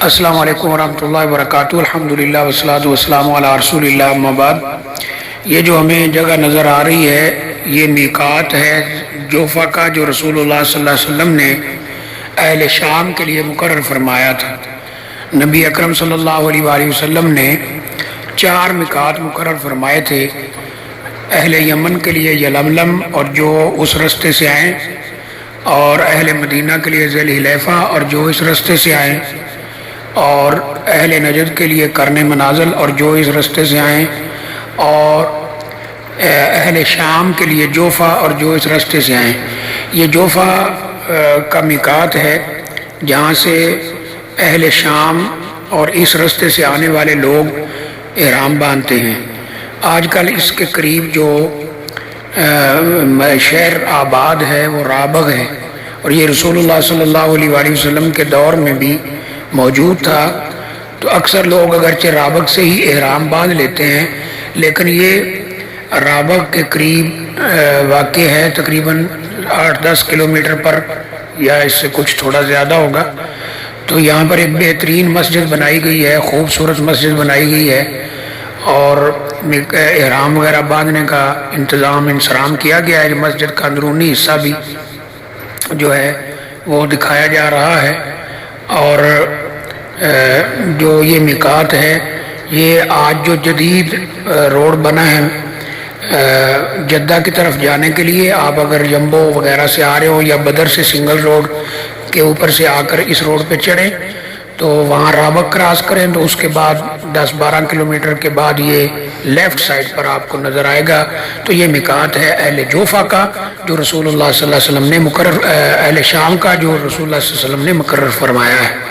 السلام علیکم ورحمۃ اللہ وبرکاتہ۔ الحمدللہ والصلاۃ والسلام علی رسول اللہ، اما بعد۔ یہ جو ہمیں جگہ نظر آ رہی ہے یہ میقات ہے جوفہ کا، جو رسول اللہ صلی اللہ علیہ وسلم نے اہل شام کے لیے مقرر فرمایا تھا۔ نبی اکرم صلی اللہ علیہ وآلہ وسلم نے 4 میقات مقرر فرمائے تھے اہل یمن کے لیے یلملم اور جو اس رستے سے آئیں، اور اہل مدینہ کے لیے ذی الحلیفہ اور جو اس رستے سے آئیں، اور اہل نجد کے لیے کرن منازل اور جو اس رستے سے آئیں، اور اہل شام کے لیے جوفہ اور جو اس رستے سے آئیں۔ یہ جوفہ کا میقات ہے جہاں سے اہل شام اور اس رستے سے آنے والے لوگ احرام باندھتے ہیں۔ آج کل اس کے قریب جو شہر آباد ہے وہ رابغ ہے، اور یہ رسول اللہ صلی اللہ علیہ وآلہ وسلم کے دور میں بھی موجود تھا۔ تو اکثر لوگ اگرچہ رابغ سے ہی احرام باندھ لیتے ہیں، لیکن یہ رابغ کے قریب واقع ہے، تقریباً 8-10 کلومیٹر پر، یا اس سے کچھ تھوڑا زیادہ ہوگا۔ تو یہاں پر ایک بہترین مسجد بنائی گئی ہے، خوبصورت مسجد بنائی گئی ہے، اور احرام وغیرہ باندھنے کا انتظام کیا گیا ہے۔ مسجد کا اندرونی حصہ بھی جو ہے وہ دکھایا جا رہا ہے، اور جو یہ میقات ہے یہ آج جو جدید روڈ بنا ہے جدہ کی طرف جانے کے لیے، آپ اگر جمبو وغیرہ سے آ رہے ہو یا بدر سے سنگل روڈ کے اوپر سے آ کر اس روڈ پہ چڑھیں تو وہاں رابغ کراس کریں تو اس کے بعد 10-12 کلومیٹر کے بعد یہ لیفٹ سائڈ پر آپ کو نظر آئے گا۔ تو یہ میقات ہے اہل جوفہ کا جو رسول اللہ صلی اللہ علیہ وسلم نے اہل شام کا جو رسول اللہ صلی اللہ علیہ وسلم نے مقرر فرمایا ہے۔